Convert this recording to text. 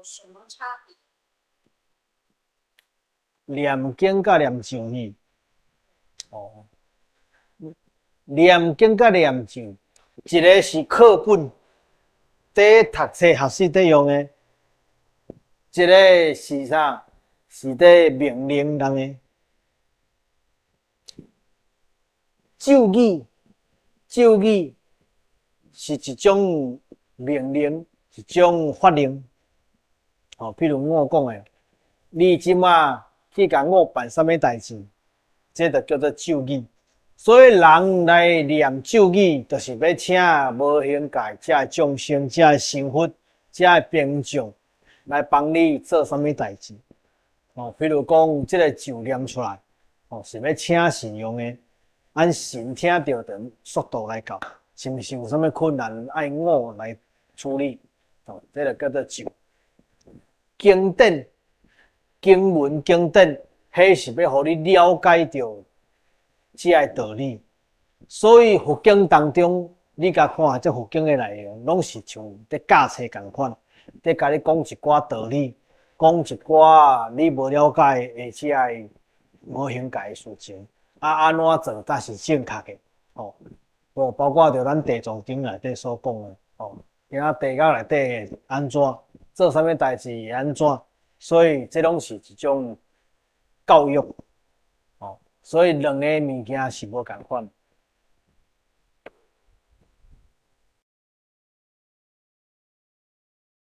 什么差别？念经甲念咒语，哦，念经甲念咒，一个是课本，在读册学习在用的，一个是啥？是在命令人的。咒语，咒语是一种命令，一种法令。哦，譬如我讲的，你即马去甲我办什么代志，这就叫做咒语。所以人来念咒语，就是要请无形界、遮众生、遮神佛、遮兵将来帮你做什么代志。哦，譬如讲，这个咒念出来，哦，是要请神用的，按神听到的速度来教，是毋是有啥物困难，爱我来处理？哦，这个叫做咒。经典、经文、经典，迄是要互你了解到这个道理。所以佛经当中，你甲看这佛经的内容，拢是像在教册共款，在甲你讲一寡道理，讲一寡你无了解的这个无形界的事情，安怎做才是正确的？哦，包括着咱地藏经内底所讲的，哦，今仔地狱内底安怎做啥物代志安怎，所以这拢是一种教育，哦，所以两个物件是无共款。